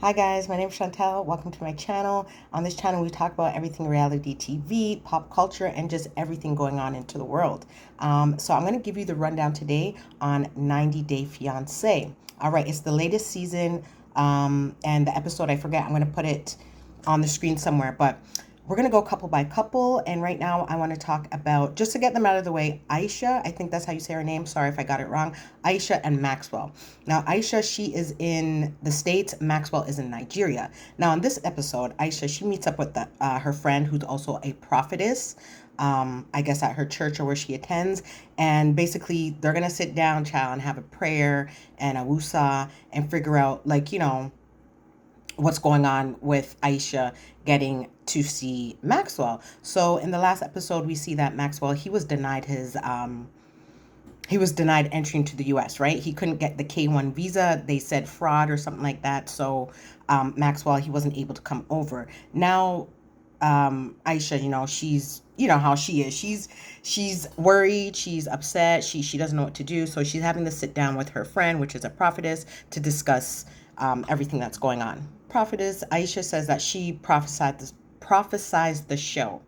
Hi guys, my name is Chantel. Welcome to my channel. On this channel, we talk about everything reality TV, pop culture, and just everything going on into the world. So I'm going to give you the rundown today on 90 Day Fiancé. All right, it's the latest season, and the episode, I forget, I'm going to put it on the screen somewhere, but we're going to go couple by couple. And right now, I want to talk about, just to get them out of the way, Aisha. I think that's how you say her name. Sorry if I got it wrong. Aisha and Maxwell. Now, Aisha, she is in the States. Maxwell is in Nigeria. Now, in this episode, Aisha, she meets up with her friend who's also a prophetess. I guess at her church or where she attends. And basically, they're going to sit down, child, and have a prayer and a wusa and figure out, like, what's going on with Aisha getting to see Maxwell. So in the last episode, we see that Maxwell, he was denied entry into the US, right? He couldn't get the K1 visa. They said fraud or something like that. So Maxwell, he wasn't able to come over. Now Aisha, she's how she is. She's worried, she's upset, she doesn't know what to do. So she's having to sit down with her friend, which is a prophetess, to discuss everything that's going on. Prophetess Aisha says that she prophesied the show,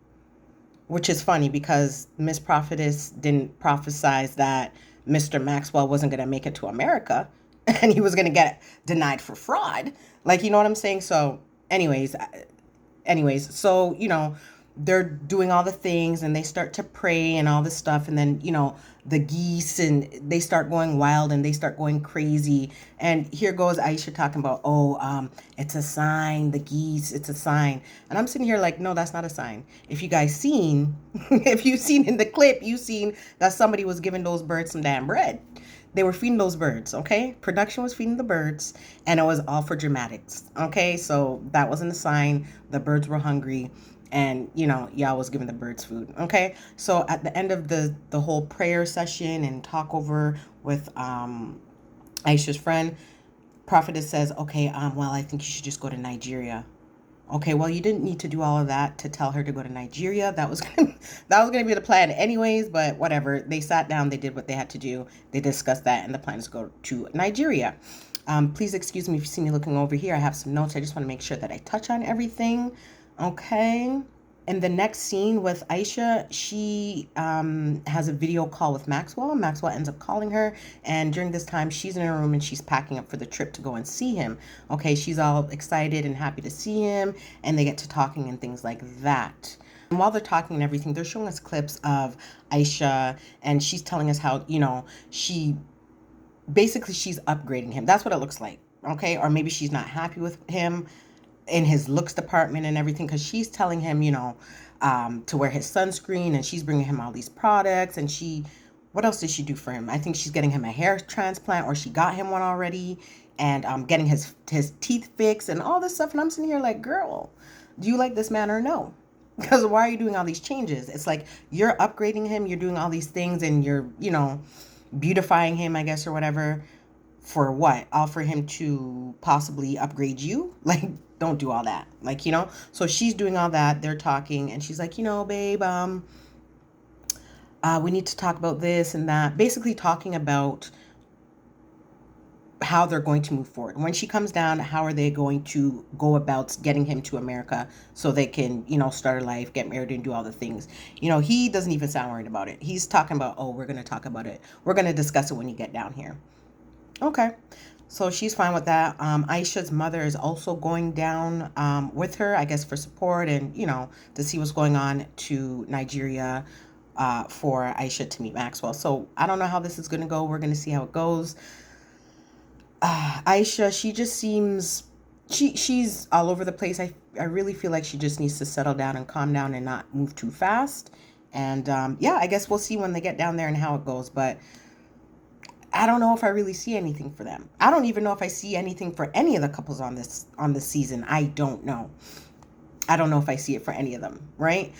which is funny because Miss Prophetess didn't prophesize that Mr. Maxwell wasn't going to make it to America and he was going to get denied for fraud. Like, you know what I'm saying? So, anyways, they're doing all the things and they start to pray and all this stuff. And then, the geese and they start going wild and they start going crazy. And here goes Aisha talking about, oh, it's a sign, the geese, it's a sign. And I'm sitting here like, no, that's not a sign. If you guys seen, if you've seen in the clip, you've seen that somebody was giving those birds some damn bread. They were feeding those birds, okay? Production was feeding the birds, and it was all for dramatics, okay? So that wasn't a sign. The birds were hungry, and y'all was giving the birds food, okay? So at the end of the whole prayer session and talk over with Aisha's friend, prophetess says, okay, well, I think you should just go to Nigeria. Okay, well, you didn't need to do all of that to tell her to go to Nigeria. That was gonna be the plan anyways, but whatever. They sat down, they did what they had to do. They discussed that, and the plan is to go to Nigeria. Please excuse me if you see me looking over here. I have some notes. I just want to make sure that I touch on everything. Okay. In the next scene with Aisha, she has a video call with Maxwell. Maxwell ends up calling her, and during this time, she's in her room and she's packing up for the trip to go and see him. Okay, she's all excited and happy to see him, and they get to talking and things like that. And while they're talking and everything, they're showing us clips of Aisha, and she's telling us how, she basically she's upgrading him. That's what it looks like. Okay, or maybe she's not happy with him in his looks department and everything because she's telling him, to wear his sunscreen and she's bringing him all these products and what else did she do for him? I think she's getting him a hair transplant or she got him one already and getting his teeth fixed and all this stuff. And I'm sitting here like, girl, do you like this man or no? Because why are you doing all these changes? It's like you're upgrading him, you're doing all these things and you're, beautifying him, I guess, or whatever. For what? All for him to possibly upgrade you? Like, don't do all that. Like, So she's doing all that. They're talking, and she's like, babe, we need to talk about this and that. Basically, talking about how they're going to move forward. When she comes down, how are they going to go about getting him to America so they can, start a life, get married, and do all the things? He doesn't even sound worried about it. He's talking about, oh, we're going to talk about it. We're going to discuss it when you get down here. Okay. So she's fine with that. Aisha's mother is also going down with her, I guess, for support and, to see what's going on to Nigeria for Aisha to meet Maxwell. So I don't know how this is going to go. We're going to see how it goes. Aisha, she just seems, she's all over the place. I really feel like she just needs to settle down and calm down and not move too fast. And yeah, I guess we'll see when they get down there and how it goes. But I don't know if I really see anything for them. I don't even know if I see anything for any of the couples on this season. I don't know. I don't know if I see it for any of them, right?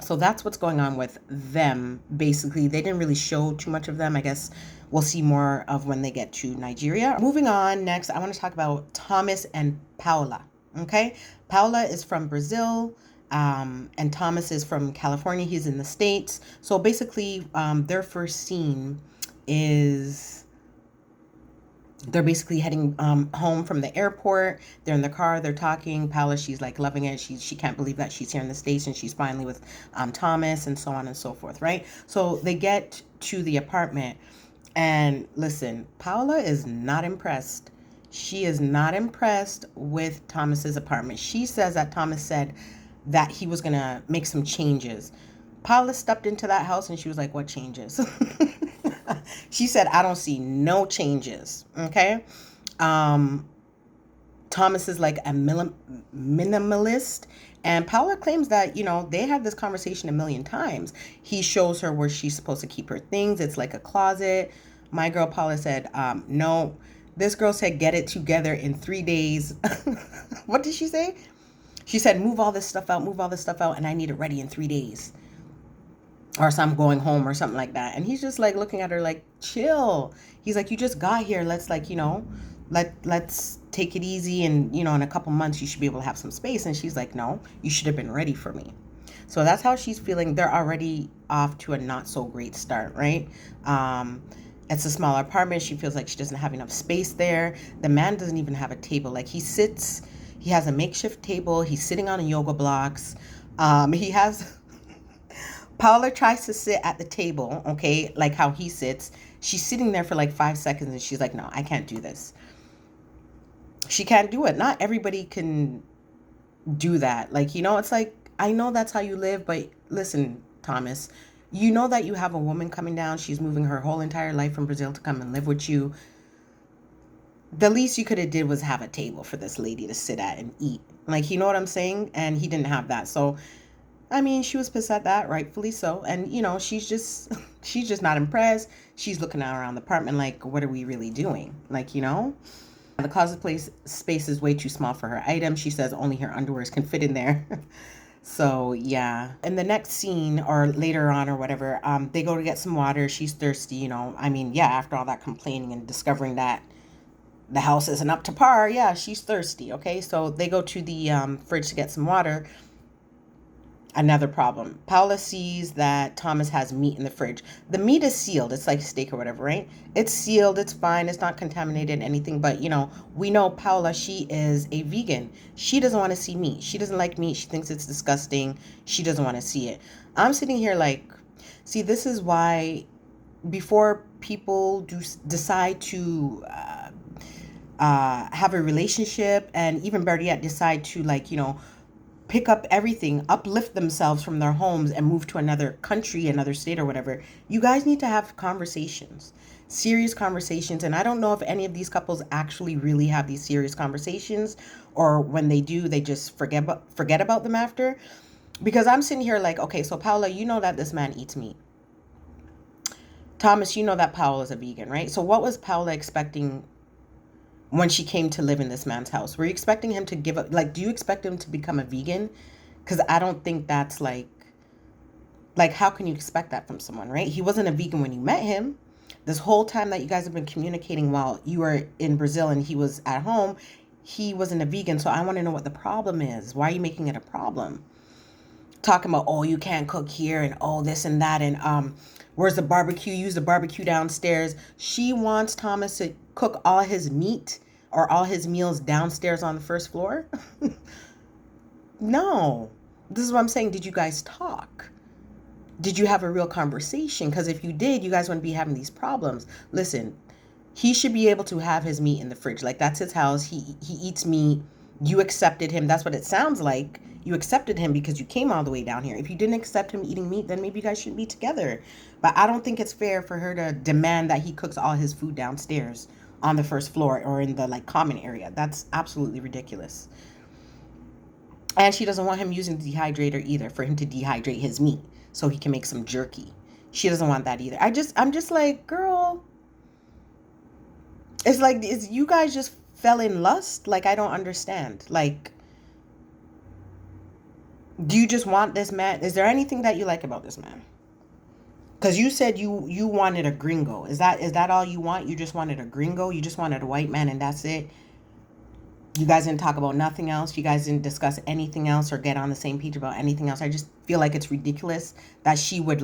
So that's what's going on with them. Basically, they didn't really show too much of them. I guess we'll see more of when they get to Nigeria. Moving on, next, I want to talk about Thomas and Paula. Okay? Paula is from Brazil. And Thomas is from California. He's in the States. So basically, their first scene is They're basically heading home from the airport. They're in the car. They're talking. Paula, she's like loving it. She can't believe that she's here in the States and she's finally with Thomas and so on and so forth, right? So they get to the apartment. And listen, Paula is not impressed. She is not impressed with Thomas's apartment. She says that Thomas said that he was going to make some changes. Paula stepped into that house and she was like, what changes? She said, I don't see no changes. Okay. Um, Thomas is like a minimalist. And Paula claims that, they had this conversation a million times. He shows her where she's supposed to keep her things. It's like a closet. My girl Paula said, no. This girl said, get it together in 3 days. What did she say? She said, move all this stuff out, and I need it ready in 3 days. Or so I'm going home or something like that. And he's just like looking at her like, chill. He's like, you just got here. Let's let's take it easy. And, in a couple months, you should be able to have some space. And she's like, no, you should have been ready for me. So that's how she's feeling. They're already off to a not so great start, right? It's a smaller apartment. She feels like she doesn't have enough space there. The man doesn't even have a table. Like he has a makeshift table. He's sitting on a yoga blocks. Paula tries to sit at the table, okay, like how he sits. She's sitting there for like 5 seconds and she's like, no, I can't do this. She can't do it. Not everybody can do that. Like, it's like, I know that's how you live, but listen, Thomas, you know that you have a woman coming down. She's moving her whole entire life from Brazil to come and live with you. The least you could have did was have a table for this lady to sit at and eat. Like, you know what I'm saying? And he didn't have that. So, I mean, she was pissed at that, rightfully so. And, she's just she's just not impressed. She's looking around the apartment like, what are we really doing? Like, The closet space is way too small for her items. She says only her underwears can fit in there. So, yeah. In the next scene or later on or whatever, they go to get some water. She's thirsty, I mean, yeah, after all that complaining and discovering that the house isn't up to par, yeah, she's thirsty, okay? So they go to the fridge to get some water. Another problem. Paula sees that Thomas has meat in the fridge. The meat is sealed. It's like steak or whatever, right? It's sealed. It's fine. It's not contaminated, anything. But, we know Paula, she is a vegan. She doesn't want to see meat. She doesn't like meat. She thinks it's disgusting. She doesn't want to see it. I'm sitting here like, see, this is why before people decide to have a relationship and even better yet, decide to pick up everything, uplift themselves from their homes and move to another country, another state or whatever, you guys need to have conversations, serious conversations. And I don't know if any of these couples actually really have these serious conversations, or when they do, they just forget about them after. Because I'm sitting here like, okay, so Paula, you know that this man eats meat. Thomas, you know that Paula is a vegan, right? So what was Paula expecting when she came to live in this man's house? Were you expecting him to give up? Like, do you expect him to become a vegan? Because I don't think that's like, how can you expect that from someone, right? He wasn't a vegan when you met him. This whole time that you guys have been communicating while you were in Brazil and he was at home, he wasn't a vegan. So I want to know what the problem is. Why are you making it a problem? Talking about, oh, you can't cook here and oh, this and that. And where's the barbecue? Use the barbecue downstairs. She wants Thomas to cook all his meat or all his meals downstairs on the first floor. No. This is what I'm saying. Did you guys talk? Did you have a real conversation? Because if you did, you guys wouldn't be having these problems. Listen, he should be able to have his meat in the fridge. Like, that's his house. He eats meat. You accepted him. That's what it sounds like. You accepted him because you came all the way down here. If you didn't accept him eating meat, then maybe you guys shouldn't be together. But I don't think it's fair for her to demand that he cooks all his food downstairs on the first floor or in the common area. That's absolutely ridiculous. And she doesn't want him using the dehydrator either, for him to dehydrate his meat so he can make some jerky. She doesn't want that either. I'm just like, girl, it's like, you guys just fell in lust? Like, I don't understand. Like, do you just want this man? Is there anything that you like about this man? Because you said you wanted a gringo. Is that all you want? You just wanted a gringo? You just wanted a white man and that's it? You guys didn't talk about nothing else? You guys didn't discuss anything else or get on the same page about anything else? I just feel like it's ridiculous that she would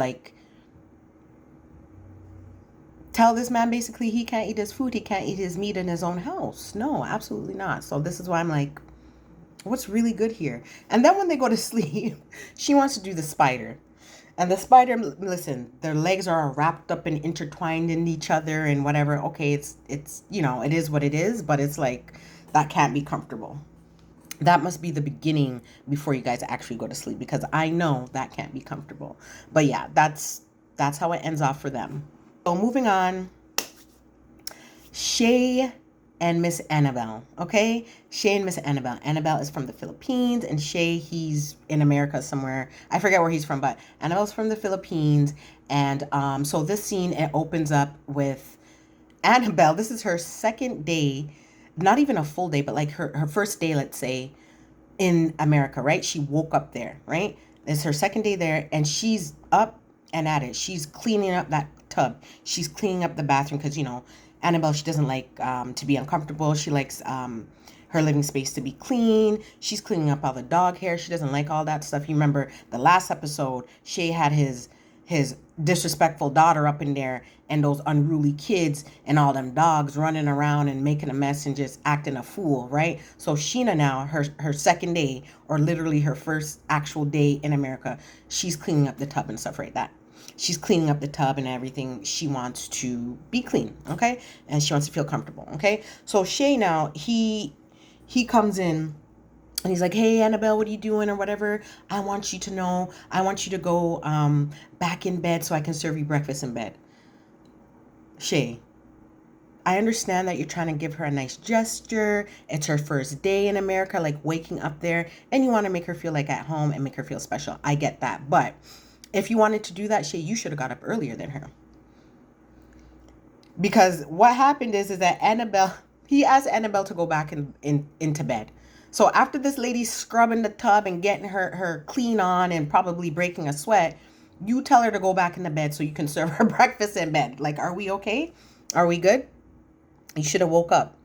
tell this man basically he can't eat his food, he can't eat his meat in his own house. No, absolutely not. So this is why I'm like, what's really good here? And then when they go to sleep, she wants to do the spider. And the spider, listen, their legs are wrapped up and intertwined in each other and whatever. Okay, it's it is what it is, but it's like that can't be comfortable. That must be the beginning before you guys actually go to sleep, because I know that can't be comfortable. But yeah, that's how it ends off for them. So moving on, Shea and Miss Annabelle. Okay, Shea and Miss Annabelle. Annabelle is from the Philippines, and Shea, he's in America somewhere. I forget where he's from, but Annabelle's from the Philippines. And so this scene, it opens up with Annabelle. This is her second day, not even a full day, but like her first day, let's say, in America, right? She woke up there, right? It's her second day there, and she's up and at it. She's cleaning up that tub. She's cleaning up the bathroom because, Annabelle, she doesn't like to be uncomfortable. She likes her living space to be clean. She's cleaning up all the dog hair. She doesn't like all that stuff. You remember the last episode, Shea had his disrespectful daughter up in there and those unruly kids and all them dogs running around and making a mess and just acting a fool, right? So Sheena now, her second day, or literally her first actual day in America, she's cleaning up the tub and stuff like that. She's cleaning up the tub and everything. She wants to be clean, okay? And she wants to feel comfortable, okay? So Shea now, he comes in and he's like, hey, Annabelle, what are you doing or whatever? I want you to know, I want you to go back in bed so I can serve you breakfast in bed. Shea, I understand that you're trying to give her a nice gesture. It's her first day in America, like waking up there, and you want to make her feel like at home and make her feel special. I get that. But if you wanted to do that, Shea, you should have got up earlier than her. Because what happened is that Annabelle, he asked Annabelle to go back into bed. So after this lady's scrubbing the tub and getting her clean on and probably breaking a sweat, you tell her to go back in the bed so you can serve her breakfast in bed. Like, are we okay? Are we good? You should have woke up.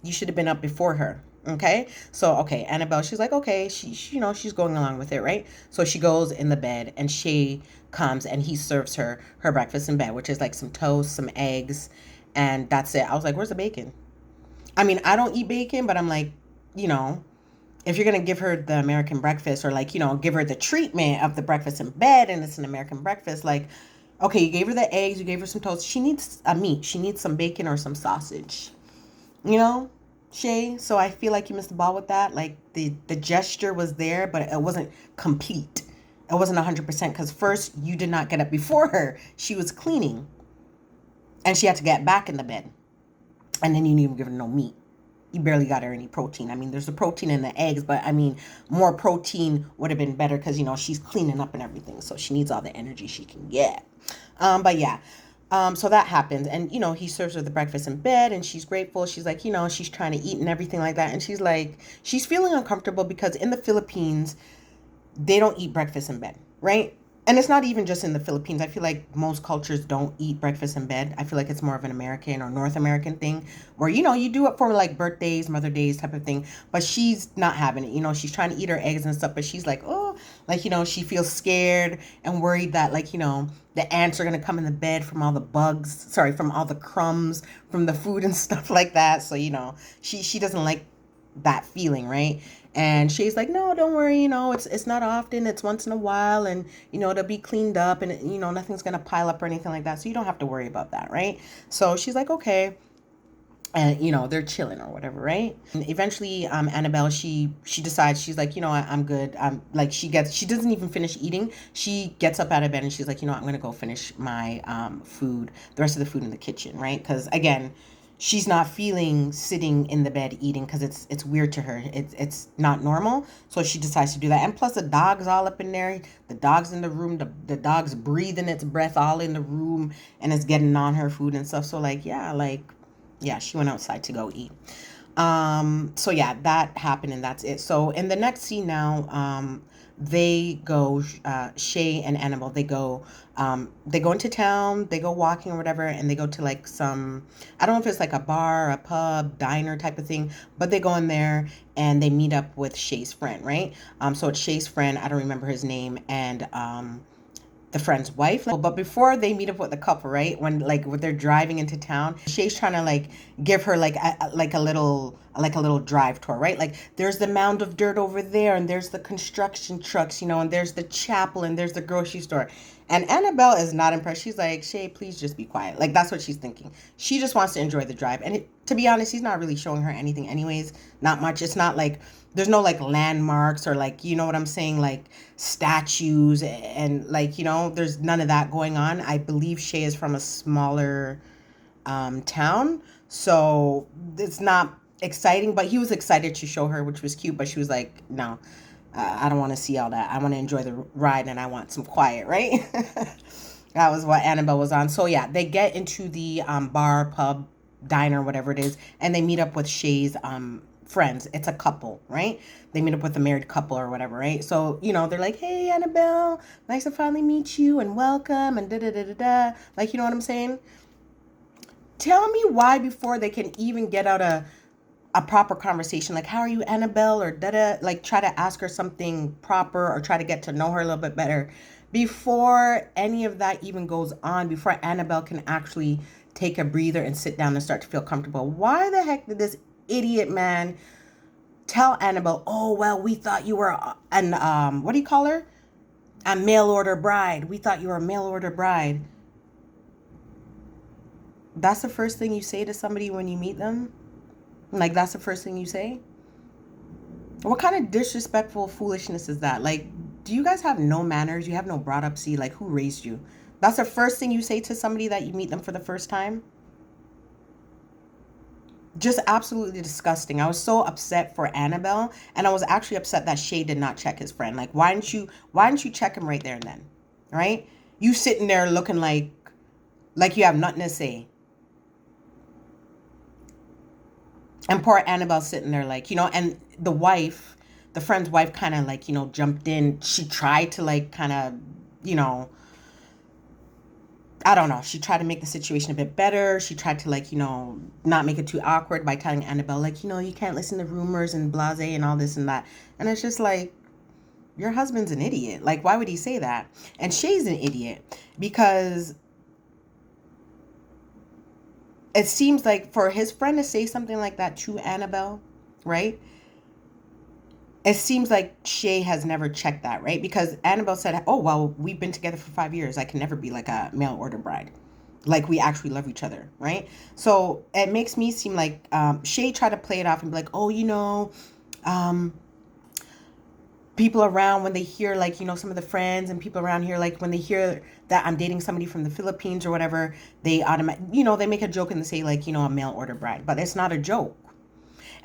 You should have been up before her. Okay? So, okay, Annabelle, she's like, okay, she's going along with it, right? So she goes in the bed and Shea comes and he serves her breakfast in bed, which is like some toast, some eggs, and that's it. I was like, where's the bacon? I mean, I don't eat bacon, but I'm like, you know, if you're going to give her the American breakfast or like, give her the treatment of the breakfast in bed and it's an American breakfast, like, okay, you gave her the eggs, you gave her some toast. She needs a meat. She needs some bacon or some sausage, Shea. So I feel like you missed the ball with that. Like the gesture was there, but it wasn't complete. It wasn't 100% because first you did not get up before her. She was cleaning and she had to get back in the bed. And then you didn't even give her no meat. You barely got her any protein. I mean, there's the protein in the eggs, but I mean, more protein would have been better because, she's cleaning up and everything. So she needs all the energy she can get. But yeah, so that happens. And, he serves her the breakfast in bed and she's grateful. She's like, she's trying to eat and everything like that. And she's like, she's feeling uncomfortable because in the Philippines, they don't eat breakfast in bed, right? And it's not even just in the Philippines. I feel like most cultures don't eat breakfast in bed. I feel like it's more of an American or North American thing where, you do it for like birthdays, Mother Days type of thing. But she's not having it. She's trying to eat her eggs and stuff, but she's like, oh, like, she feels scared and worried that like, the ants are going to come in the bed from all the from all the crumbs from the food and stuff like that. So, she doesn't like that feeling, right? And she's like, no, don't worry, it's not often, it's once in a while, and it'll be cleaned up, and nothing's gonna pile up or anything like that, so you don't have to worry about that, right? So she's like, okay. And they're chilling or whatever, right? And eventually Annabelle, she decides, she's like, I'm good. Like she doesn't even finish eating. She gets up out of bed and she's like, I'm gonna go finish my food, the rest of the food in the kitchen, right? Because again, she's not feeling sitting in the bed eating because it's weird to her. It's not normal. So she decides to do that. And plus the dog's all up in there. The dog's in the room. The dog's breathing its breath all in the room and it's getting on her food and stuff. So yeah, she went outside to go eat. So yeah, that happened and that's it. So in the next scene now, they go, Shea and Annabelle, they go into town, they go walking or whatever, and they go to like some, I don't know if it's like a bar, a pub, diner type of thing, but they go in there and they meet up with Shea's friend, right? So it's Shea's friend, I don't remember his name, and the friend's wife. But before they meet up with the couple, right? When they're driving into town, Shay's trying to like give her like a little drive tour, right? Like there's the mound of dirt over there, and there's the construction trucks, and there's the chapel, and there's the grocery store. And Annabelle is not impressed. She's like, Shay, please just be quiet. Like that's what she's thinking. She just wants to enjoy the drive. And to be honest, he's not really showing her anything anyways. Not much. It's not like there's no like landmarks or like, you know what I'm saying, like statues and like, there's none of that going on. I believe Shay is from a smaller town, so it's not exciting, but he was excited to show her, which was cute, but she was like, no, I don't want to see all that. I want to enjoy the ride and I want some quiet, right? That was what Annabelle was on. So yeah, they get into the bar, pub, diner, whatever it is, and they meet up with Shay's friends. It's a couple, right? They meet up with a married couple or whatever, right? So, they're like, hey, Annabelle, nice to finally meet you and welcome and da-da-da-da-da. Like, you know what I'm saying? Tell me why before they can even get out a proper conversation, like, how are you, Annabelle, or da-da, like, try to ask her something proper or try to get to know her a little bit better. Before any of that even goes on, before Annabelle can actually take a breather and sit down and start to feel comfortable, why the heck did this idiot man tell Annabelle, oh, well, we thought you were what do you call her? A mail order bride. We thought you were a mail order bride. That's the first thing you say to somebody when you meet them? Like, that's the first thing you say? What kind of disrespectful foolishness is that? Like, do you guys have no manners? You have no brought up? See, like, who raised you? That's the first thing you say to somebody that you meet them for the first time? Just absolutely disgusting. I was so upset for Annabelle, and I was actually upset that Shay did not check his friend. Like, why didn't you check him right there and then? Right? You sitting there looking like you have nothing to say. And poor Annabelle sitting there like, and the friend's wife kind of like, jumped in. She tried to like kind of, I don't know. She tried to make the situation a bit better. She tried to like, not make it too awkward by telling Annabelle like, you can't listen to rumors and blase and all this and that. And it's just like, your husband's an idiot. Like, why would he say that? And Shay's an idiot because it seems like for his friend to say something like that to Annabelle, right? It seems like Shay has never checked that, right? Because Annabelle said, oh, well, we've been together for 5 years. I can never be like a mail order bride. Like, we actually love each other, right? So it makes me seem like Shay tried to play it off and be like, oh, people around, when they hear like, some of the friends and people around here, like when they hear that I'm dating somebody from the Philippines or whatever, they they make a joke and they say like, a mail order bride, but it's not a joke.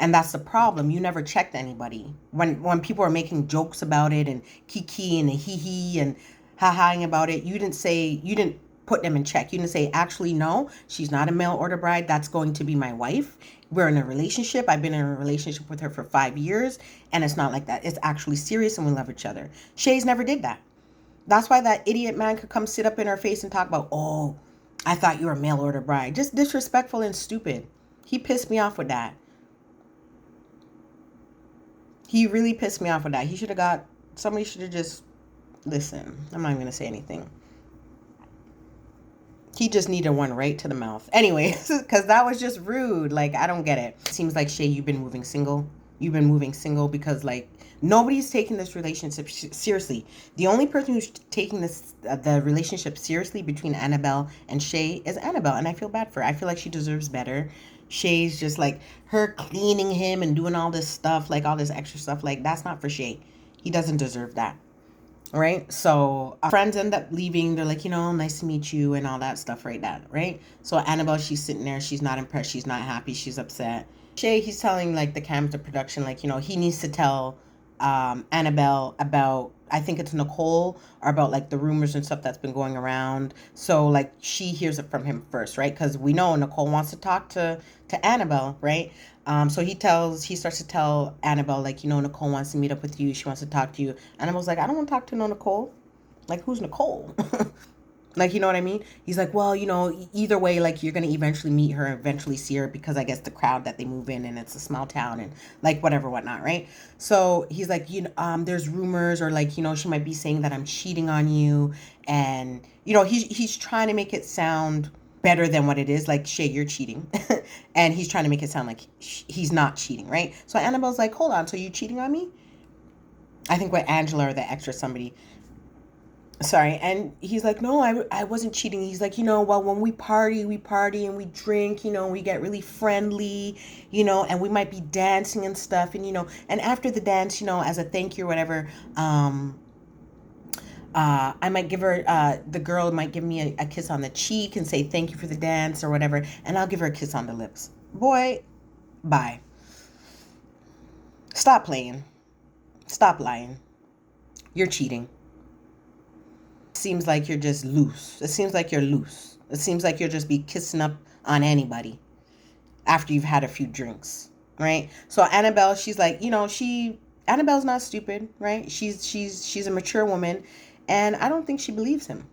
And that's the problem. You never checked anybody. When people are making jokes about it and kiki and hee and ha-haing about it, you didn't put them in check. You didn't say, actually, no, she's not a mail order bride. That's going to be my wife. We're in a relationship. I've been in a relationship with her for 5 years. And it's not like that. It's actually serious and we love each other. Shay's never did that. That's why that idiot man could come sit up in her face and talk about, oh, I thought you were a mail order bride. Just disrespectful and stupid. He pissed me off with that. He really pissed me off with that. Somebody should have just, listen, I'm not even going to say anything. He just needed one right to the mouth. Anyway, because that was just rude. Like, I don't get it. Seems like, Shay, you've been moving single. You've been moving single because, like, nobody's taking this relationship seriously. The only person who's taking the relationship seriously between Annabelle and Shay is Annabelle. And I feel bad for her. I feel like she deserves better. Shay's just like her cleaning him and doing all this stuff, like all this extra stuff. Like, that's not for Shay. He doesn't deserve that. Right? So friends end up leaving. They're like, nice to meet you and all that stuff right now. Right? So Annabelle, she's sitting there. She's not impressed. She's not happy. She's upset. Shay, he's telling like the cams, the production, like, he needs to tell Annabelle about, I think it's Nicole, or about like the rumors and stuff that's been going around. So like she hears it from him first, right? Because we know Nicole wants to talk to Annabelle, right? So he starts to tell Annabelle, like, Nicole wants to meet up with you. She wants to talk to you. Annabelle's like, I don't want to talk to no Nicole. Like, who's Nicole? Like, you know what I mean? He's like, well, either way, like, you're going to eventually meet her, eventually see her, because I guess the crowd that they move in, and it's a small town, and like whatever, whatnot, right? So he's like, there's rumors, or like, she might be saying that I'm cheating on you. And, he's trying to make it sound better than what it is. Like, Shay, you're cheating. And he's trying to make it sound like he's not cheating, right? So Annabelle's like, hold on, so you cheating on me? I think with Angela or the extra somebody. Sorry. And he's like, no, I wasn't cheating. He's like, well, when we party and we drink, we get really friendly, and we might be dancing and stuff. And, and after the dance, as a thank you or whatever, I might give her, the girl might give me a kiss on the cheek and say thank you for the dance or whatever. And I'll give her a kiss on the lips. Boy, bye. Stop playing. Stop lying. You're cheating. Seems like you're just loose. It seems like you're loose. It seems like you'll just be kissing up on anybody after you've had a few drinks, right? So Annabelle, she's like, Annabelle's not stupid, right? She's a mature woman, and I don't think she believes him.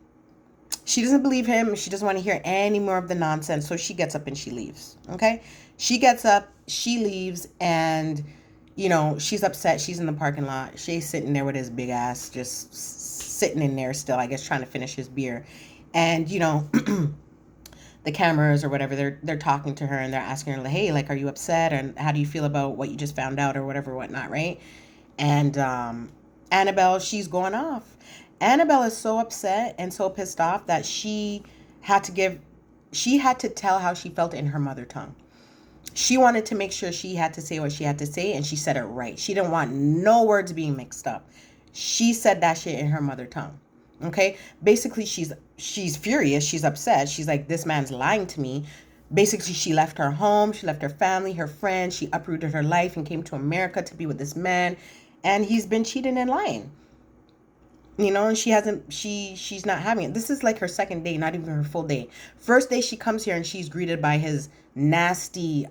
She doesn't believe him. She doesn't want to hear any more of the nonsense. So she gets up and she leaves. Okay? She gets up, she leaves, and she's upset. She's in the parking lot. She's sitting there with his big ass, just sitting in there still, I guess, trying to finish his beer. And, the cameras or whatever, they're talking to her, and they're asking her, like, hey, like, are you upset? And how do you feel about what you just found out or whatever, whatnot, right? And Annabelle, she's going off. Annabelle is so upset and so pissed off that she had to tell how she felt in her mother tongue. She wanted to make sure she had to say what she had to say, and she said it right. She didn't want no words being mixed up. She said that shit in her mother tongue. Okay? Basically, she's furious. She's upset. She's like, this man's lying to me. Basically, she left her home. She left her family, her friends. She uprooted her life and came to America to be with this man. And he's been cheating and lying. And she's not having it. This is like her second day, not even her full day. First day she comes here and she's greeted by his nasty,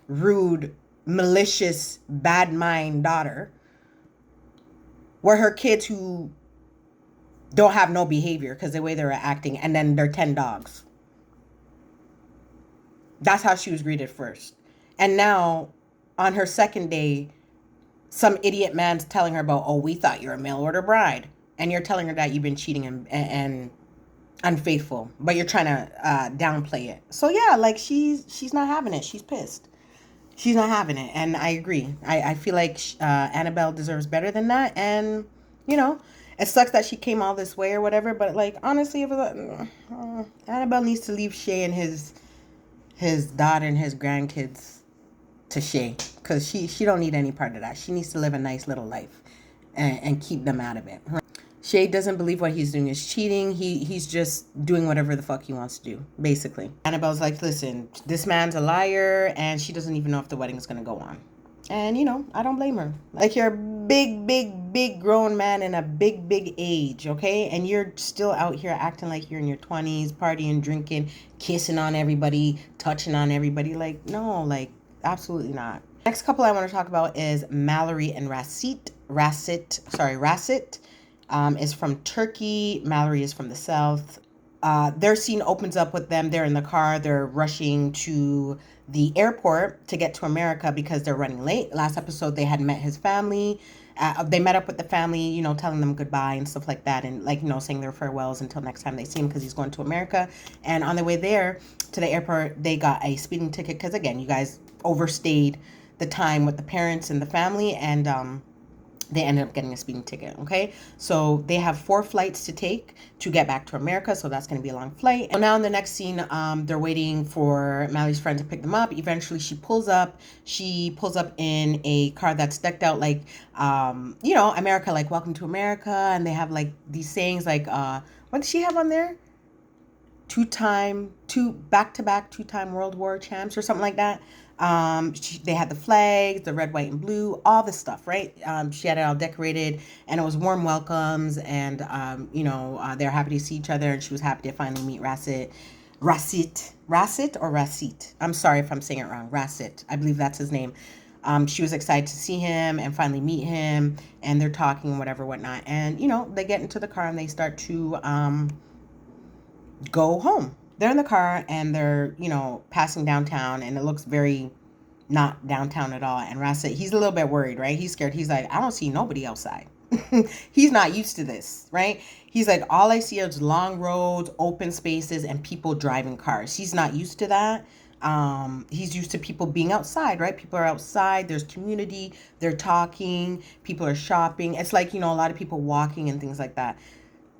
rude, malicious, bad mind daughter. Where her kids who don't have no behavior because the way they were acting, and then they're 10 dogs. That's how she was greeted first. And now, on her second day, some idiot man's telling her about, oh, we thought you were a mail order bride. And you're telling her that you've been cheating and unfaithful, but you're trying to downplay it. So yeah, like she's not having it. She's pissed. She's not having it. And I agree. I feel like Annabelle deserves better than that. And, it sucks that she came all this way or whatever. But like, honestly, if Annabelle needs to leave Shea and his daughter and his grandkids to Shea, because she don't need any part of that. She needs to live a nice little life and keep them out of it. Shea doesn't believe what he's doing is cheating. He's just doing whatever the fuck he wants to do, basically. Annabelle's like, listen, this man's a liar, and she doesn't even know if the wedding is going to go on. And, I don't blame her. Like, you're a big grown man in a big age, okay? And you're still out here acting like you're in your 20s, partying, drinking, kissing on everybody, touching on everybody. Like, no, like, absolutely not. Next couple I want to talk about is Mallorie and Rasit. Rasit is from Turkey. Mallorie is from the South. Their scene opens up with them. They're in the car. They're rushing to the airport to get to America because they're running late. Last episode, they had met his family. They met up with the family, telling them goodbye and stuff like that. And saying their farewells until next time they see him because he's going to America. And on the way there to the airport, they got a speeding ticket because, again, you guys overstayed the time with the parents and the family. And they ended up getting a speeding ticket, okay? So they have 4 flights to take to get back to America, so that's going to be a long flight. So now in the next scene, they're waiting for Mallory's friend to pick them up. Eventually, she pulls up. She pulls up in a car that's decked out like, America, like, welcome to America. And they have, like, these sayings like, what does she have on there? Back-to-back two-time World War champs or something like that. They had the flags, the red, white, and blue, all this stuff, right? She had it all decorated, and it was warm welcomes, and they're happy to see each other, and she was happy to finally meet Rasit or Rasit. I'm sorry if I'm saying it wrong. Rasit, I believe that's his name. She was excited to see him and finally meet him, and they're talking and whatever, whatnot, and they get into the car and they start to go home. They're in the car and they're, passing downtown, and it looks very not downtown at all. And Rasit, he's a little bit worried, right? He's scared. He's like, I don't see nobody outside. He's not used to this, right? He's like, all I see is long roads, open spaces, and people driving cars. He's not used to that. He's used to people being outside, right? People are outside. There's community. They're talking. People are shopping. It's like, a lot of people walking and things like that.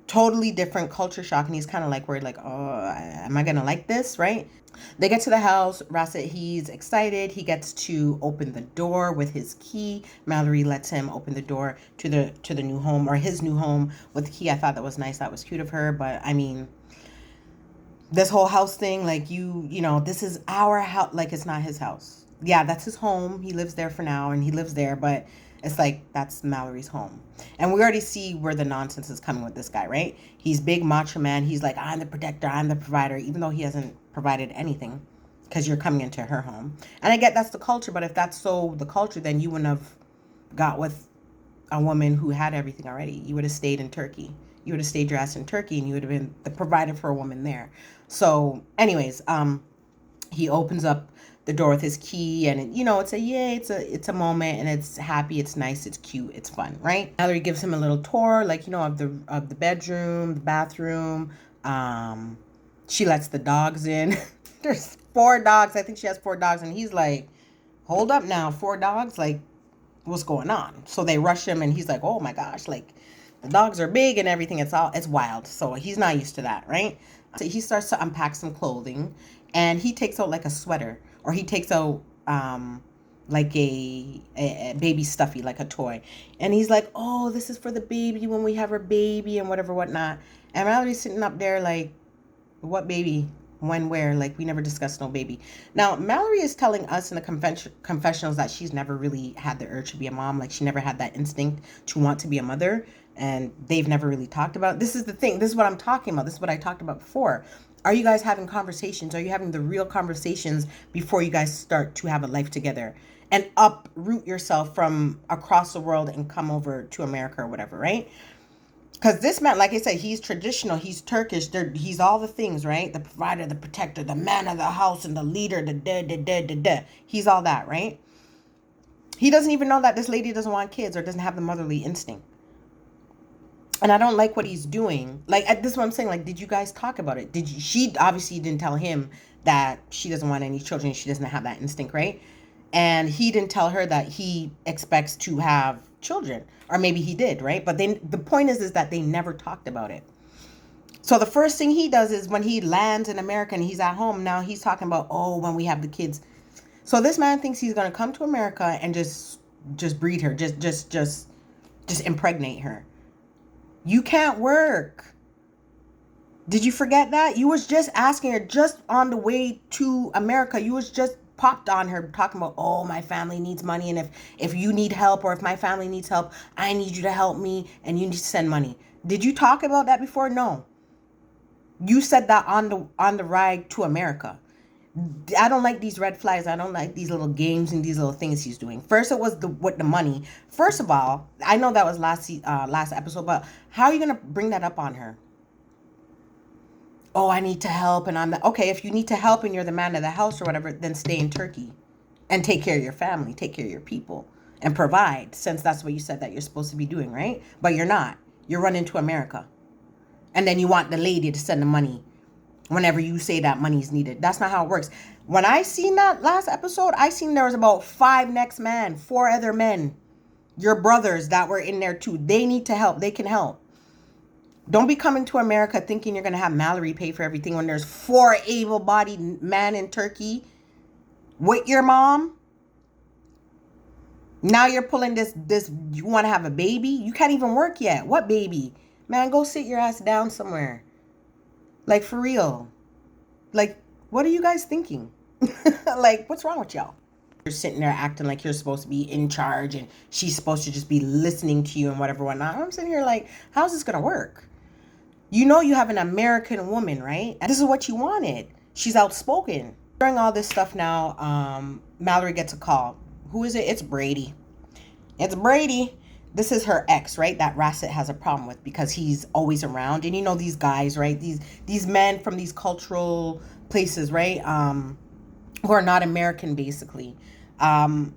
Totally different culture shock. And he's kind of like worried, like, oh, am I going to like this, right? They get to the house. Rasit, he's excited. He gets to open the door with his key. Mallorie lets him open the door to the new home, or his new home, with the key. I thought that was nice. That was cute of her. But I mean, this whole house thing, like, this is our house. Like, it's not his house. Yeah, that's his home. He lives there for now, and he lives there, but it's like, that's Mallory's home. And we already see where the nonsense is coming with this guy, right? He's big macho man. He's like, I'm the protector, I'm the provider, even though he hasn't provided anything, because you're coming into her home. And I get that's the culture, but if that's so the culture, then you wouldn't have got with a woman who had everything already. You would have stayed in Turkey. You would have stayed your ass in Turkey, and you would have been the provider for a woman there. So anyways, he opens up the door with his key, and it's a yay, it's a moment, and it's happy, it's nice, it's cute, it's fun, right? Mallorie gives him a little tour, like, of the bedroom, the bathroom. She lets the dogs in. There's 4 dogs. I think she has 4 dogs, and he's like, hold up now, 4 dogs, like, what's going on? So they rush him, and he's like, oh my gosh, like, the dogs are big and everything. It's wild. So he's not used to that, right? So he starts to unpack some clothing, and he takes out like a sweater, or he takes out like a baby stuffy, like a toy. And he's like, oh, this is for the baby when we have her baby and whatever, whatnot. And Mallory's sitting up there like, what baby? When, where? Like, we never discussed no baby. Now, Mallorie is telling us in the confessionals that she's never really had the urge to be a mom. Like, she never had that instinct to want to be a mother. And they've never really talked about it. This is the thing. This is what I'm talking about. This is what I talked about before. Are you guys having conversations? Are you having the real conversations before you guys start to have a life together and uproot yourself from across the world and come over to America or whatever, right? Because this man, like I said, he's traditional, he's Turkish, he's all the things, right? The provider, the protector, the man of the house, and the leader, the. He's all that, right? He doesn't even know that this lady doesn't want kids or doesn't have the motherly instinct. And I don't like what he's doing. Like, this is what I'm saying. Like, did you guys talk about it? She obviously didn't tell him that she doesn't want any children. She doesn't have that instinct, right? And he didn't tell her that he expects to have children. Or maybe he did, right? But then the point is that they never talked about it. So the first thing he does is when he lands in America and he's at home, now he's talking about, oh, when we have the kids. So this man thinks he's going to come to America and just breed her, just impregnate her. You can't work. Did you forget that? You was just asking her just on the way to America. You was just popped on her talking about, oh, my family needs money, and if you need help, or if my family needs help, I need you to help me, and you need to send money. Did you talk about that before? No. You said that on the ride to America. I don't like these red flags. I don't like these little games and these little things he's doing. First, it was with the money. First of all, I know that was last episode, but how are you gonna bring that up on her? Oh, I need to help, and okay. If you need to help and you're the man of the house or whatever, then stay in Turkey, and take care of your family, take care of your people, and provide. Since that's what you said that you're supposed to be doing, right? But you're not. You're running to America, and then you want the lady to send the money whenever you say that money's needed. That's not how it works. When I seen that last episode, I seen there was about 5 next men, 4 other men, your brothers that were in there too. They need to help. They can help. Don't be coming to America thinking you're going to have Mallorie pay for everything when there's 4 able-bodied men in Turkey with your mom. Now you're pulling this, you want to have a baby? You can't even work yet. What baby? Man, go sit your ass down somewhere. Like, for real. Like, what are you guys thinking? Like, what's wrong with y'all? You're sitting there acting like you're supposed to be in charge and she's supposed to just be listening to you and whatever, whatnot. I'm sitting here like, how's this going to work? You know you have an American woman, right? And this is what you wanted. She's outspoken. During all this stuff now, Mallorie gets a call. Who is it? It's Brady. It's Brady. this is her ex, right? That Rasit has a problem with because he's always around. And you know these guys, right? These men from these cultural places, right? Who are not American, basically. Um,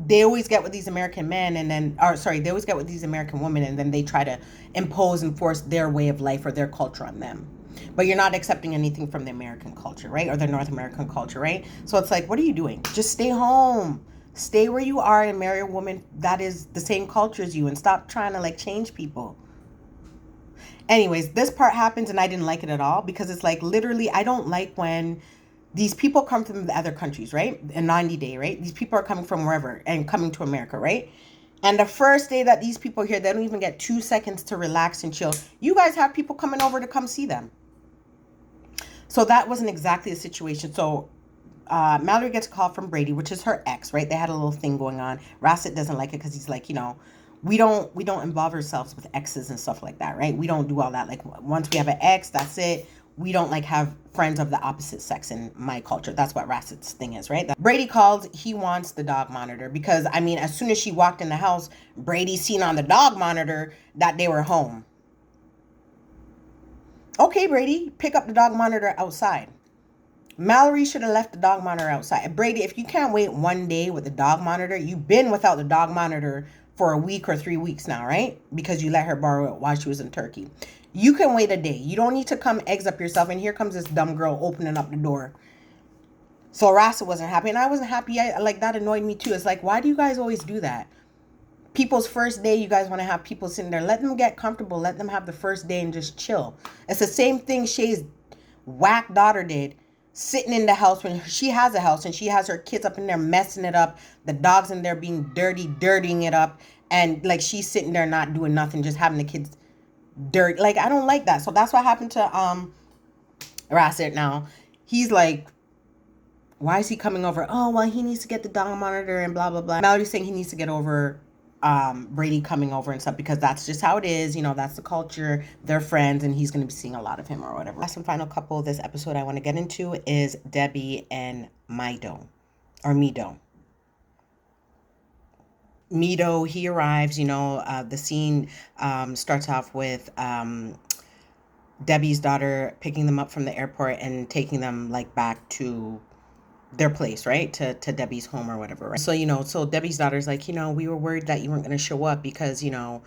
they always get with these American men, and then, or sorry, they always get with these American women, and then they try to impose and force their way of life or their culture on them. But you're not accepting anything from the American culture, right? Or the North American culture, right? So it's like, what are you doing? Just stay home. Stay where you are and marry a woman that is the same culture as you, and stop trying to like change people. Anyways, this part happens and I didn't like it at all because it's like literally, I don't like when these people come from the other countries, right? A 90-day, right? These people are coming from wherever and coming to America, right? And the first day that these people are here, they don't even get 2 seconds to relax and chill. You guys have people coming over to come see them. So that wasn't exactly the situation. So Mallorie gets a call from Brady, which is her ex, right? They had a little thing going on. Rasit doesn't like it because he's like, we don't involve ourselves with exes and stuff like that, right? We don't do all that. Like once we have an ex, that's it. We don't like have friends of the opposite sex in my culture. That's what Rasit's thing is, right? Brady called. He wants the dog monitor because I mean, as soon as she walked in the house, Brady seen on the dog monitor that they were home. Okay, Brady, pick up the dog monitor outside. Mallorie should have left the dog monitor outside. Brady, if you can't wait 1 day with the dog monitor, you've been without the dog monitor for a week or 3 weeks now, right? Because you let her borrow it while she was in Turkey. You can wait a day. You don't need to come eggs up yourself. And here comes this dumb girl opening up the door. So Rasa wasn't happy. And I wasn't happy. Like, that annoyed me too. It's like, why do you guys always do that? People's first day, you guys want to have people sitting there. Let them get comfortable. Let them have the first day and just chill. It's the same thing Shea's whack daughter did. Sitting in the house when she has a house and she has her kids up in there messing it up. The dog's in there being dirtying it up. And like she's sitting there not doing nothing, just having the kids dirt. Like, I don't like that. So that's what happened to Rasit now. He's like, why is he coming over? Oh, well, he needs to get the dog monitor and blah, blah, blah. Mallory's saying he needs to get over Brady coming over and stuff because that's just how it is. That's the culture. They're friends and he's going to be seeing a lot of him or whatever. Last and final couple of this episode I want to get into is Debby and Mido or Mido. Mido, he arrives, the scene starts off with Debbie's daughter picking them up from the airport and taking them like back to their place, right? To Debbie's home or whatever, right? So Debbie's daughter's like, we were worried that you weren't going to show up because, when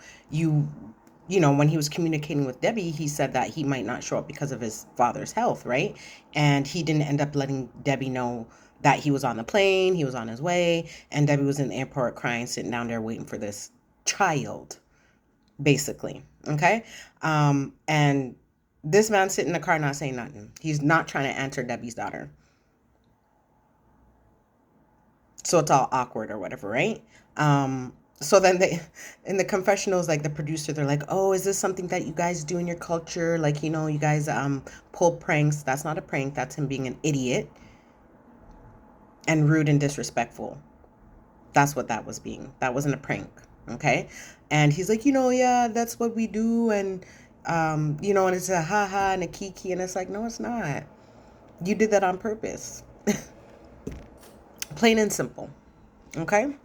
he was communicating with Debbie, he said that he might not show up because of his father's health, right? And he didn't end up letting Debbie know that he was on the plane, he was on his way, and Debbie was in the airport crying, sitting down there waiting for this child, basically, okay? And this man sitting in the car not saying nothing. He's not trying to answer Debbie's daughter. So it's all awkward or whatever, right? So then in the confessionals, like the producer, they're like, oh, is this something that you guys do in your culture? Like, you guys pull pranks. That's not a prank. That's him being an idiot and rude and disrespectful. That's what that was being. That wasn't a prank, okay? And he's like, yeah, that's what we do. And, and it's a ha-ha and a kiki. And it's like, no, it's not. You did that on purpose. Plain and simple. Okay?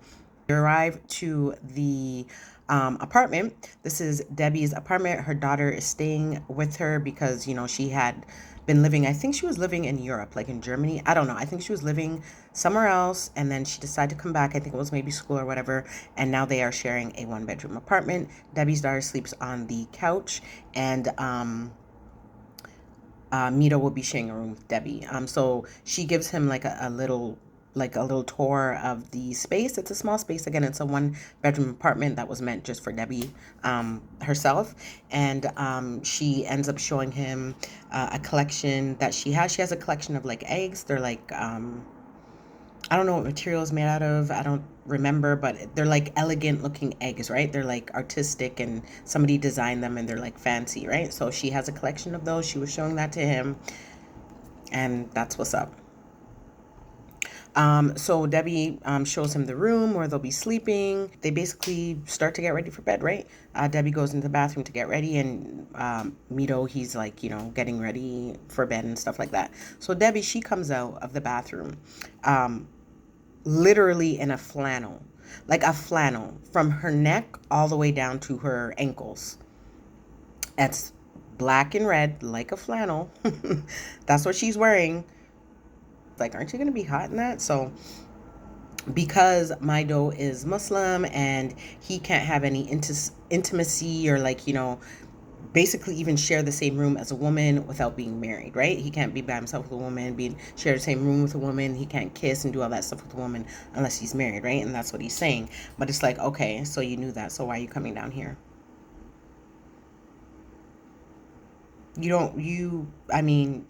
We arrive to the apartment. This is Debbie's apartment. Her daughter is staying with her because, she had been living, I think she was living in Europe, like in Germany. I don't know. I think she was living somewhere else. And then she decided to come back. I think it was maybe school or whatever. And now they are sharing a 1-bedroom apartment. Debbie's daughter sleeps on the couch. And Mido will be sharing a room with Debbie. So she gives him like a little tour of the space. It's a small space. Again, it's a 1-bedroom apartment that was meant just for Debbie herself. And she ends up showing him a collection that she has. She has a collection of like eggs. They're like, I don't know what material is made out of. I don't remember, but they're like elegant looking eggs, right? They're like artistic and somebody designed them and they're like fancy, right? So she has a collection of those. She was showing that to him. And that's what's up. So Debbie shows him the room where they'll be sleeping. They basically start to get ready for bed, right? Debbie goes into the bathroom to get ready, and Mido, he's like, getting ready for bed and stuff like that. So Debbie, she comes out of the bathroom, literally in a flannel. like a flannel from her neck all the way down to her ankles. That's black and red, like a flannel. That's what she's wearing. Like, aren't you going to be hot in that? So, because Mido is Muslim and he can't have any intimacy or, like, you know, basically even share the same room as a woman without being married, right? He can't be by himself with a woman, share the same room with a woman. He can't kiss and do all that stuff with a woman unless he's married, right? And that's what he's saying. But it's like, okay, so you knew that, so why are you coming down here? I mean,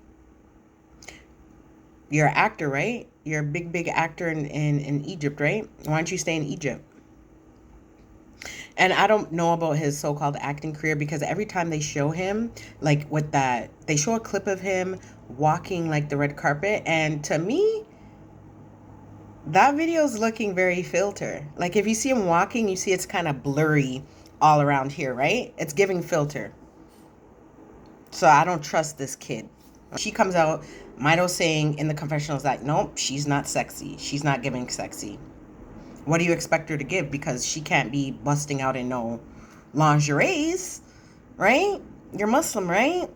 you're an actor, right? You're a big actor in Egypt, right? Why don't you stay in Egypt? And I don't know about his so-called acting career because every time they show him, like with that, they show a clip of him walking like the red carpet. And to me, that video is looking very filter. Like if you see him walking, you see it's kind of blurry all around here, right? It's giving filter. So I don't trust this kid. She comes out, Mido saying in the confessionals that, nope, she's not sexy. She's not giving sexy. What do you expect her to give? Because she can't be busting out in no lingeries, right? You're Muslim, right?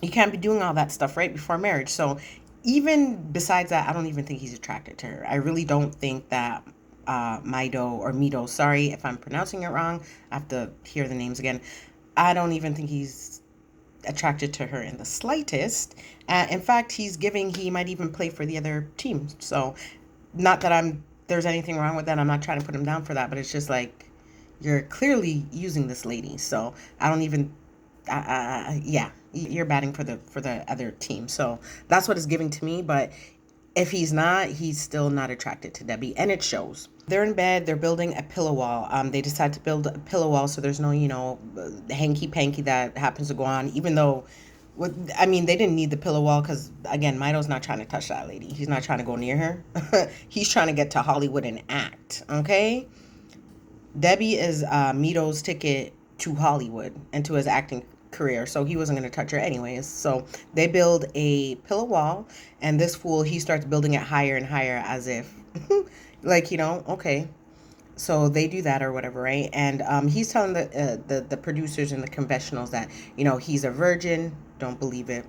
You can't be doing all that stuff right before marriage. So even besides that, I don't even think he's attracted to her. I really don't think that Mido, sorry if I'm pronouncing it wrong. I have to hear the names again. I don't even think he's attracted to her in the slightest. In fact, he might even play for the other team. So not that there's anything wrong with that. I'm not trying to put him down for that, but it's just like, you're clearly using this lady. So I don't even, yeah, you're batting for the other team. So that's what it's giving to me. But if he's not, he's still not attracted to Debby, and it shows. They're in bed. They're building a pillow wall. They decide to build a pillow wall so there's no, hanky panky that happens to go on. Even though, they didn't need the pillow wall because, again, Mido's not trying to touch that lady. He's not trying to go near her. He's trying to get to Hollywood and act. Okay, Debby is Mido's ticket to Hollywood and to his acting career, so he wasn't going to touch her anyways. So they build a pillow wall, and this fool, he starts building it higher and higher as if like, okay, so they do that or whatever, right? And he's telling the producers and the confessionals that, he's a virgin. Don't believe it.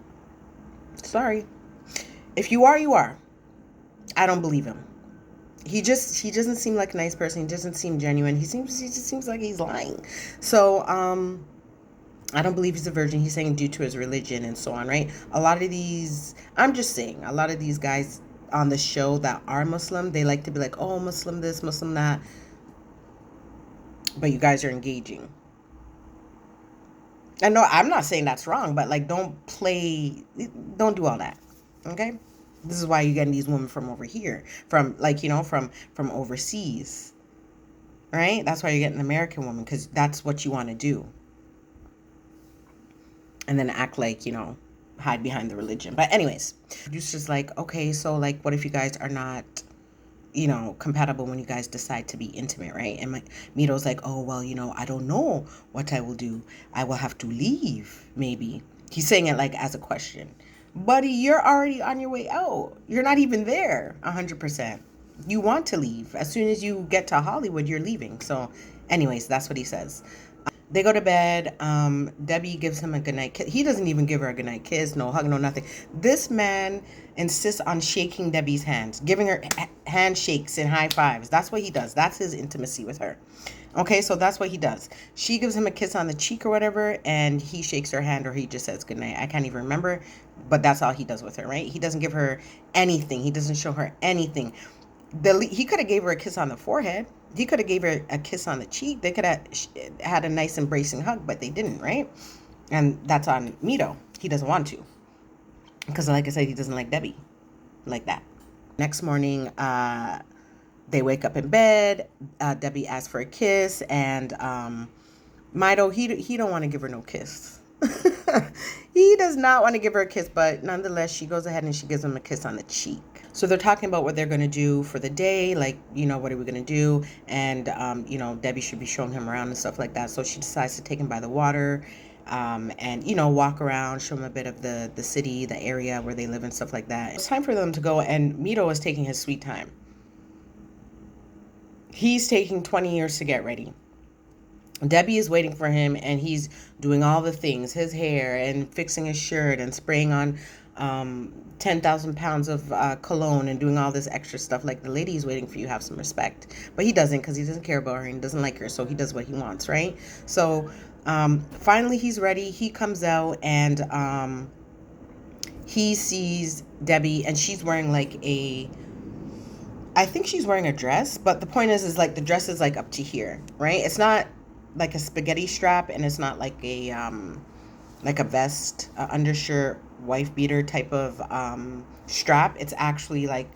Sorry. If you are, you are. I don't believe him. He doesn't seem like a nice person. He doesn't seem genuine. He just seems like he's lying. So I don't believe he's a virgin. He's saying due to his religion and so on, right? I'm just saying, a lot of these guys on the show that are Muslim, they like to be like, oh, Muslim this, Muslim that. But you guys are engaging. And no, I'm not saying that's wrong, but like, don't do all that. Okay? This is why you're getting these women from over here, from overseas, right? That's why you're getting an American woman, because that's what you want to do. And then act like, hide behind the religion. But anyways, producer's like, okay, so like, what if you guys are not, compatible when you guys decide to be intimate, right? And Mido's like, oh, well, I don't know what I will do. I will have to leave, maybe. He's saying it like as a question. Buddy, you're already on your way out. You're not even there 100%. You want to leave. As soon as you get to Hollywood, you're leaving. So anyways, that's what he says. They go to bed. Debby gives him a goodnight kiss. He doesn't even give her a goodnight kiss, no hug, no nothing. This man insists on shaking Debby's hands, giving her handshakes and high fives. That's what he does. That's his intimacy with her. Okay, so that's what he does. She gives him a kiss on the cheek or whatever, and he shakes her hand, or he just says goodnight. I can't even remember, but that's all he does with her, right? He doesn't give her anything. He doesn't show her anything. He could have gave her a kiss on the forehead. He could have gave her a kiss on the cheek. They could have had a nice embracing hug, but they didn't, right? And that's on Mido. He doesn't want to. Because like I said, he doesn't like Debby like that. Next morning, they wake up in bed. Debby asks for a kiss, and Mido, he don't want to give her no kiss. He does not want to give her a kiss, but nonetheless, she goes ahead and she gives him a kiss on the cheek. So they're talking about what they're going to do for the day, like, what are we going to do? And, Debby should be showing him around and stuff like that. So she decides to take him by the water and, walk around, show him a bit of the city, the area where they live and stuff like that. It's time for them to go, and Mido is taking his sweet time. He's taking 20 years to get ready. Debby is waiting for him, and he's doing all the things, his hair and fixing his shirt and spraying on 10,000 pounds of cologne and doing all this extra stuff. Like, the lady is waiting for you, have some respect. But he doesn't, because he doesn't care about her and doesn't like her, so he does what he wants, right? So finally he's ready. He comes out, and he sees Debby, and she's wearing like I think she's wearing a dress, but the point is like the dress is like up to here, right? It's not like a spaghetti strap, and it's not like a vest, undershirt, wife beater type of strap. It's actually like,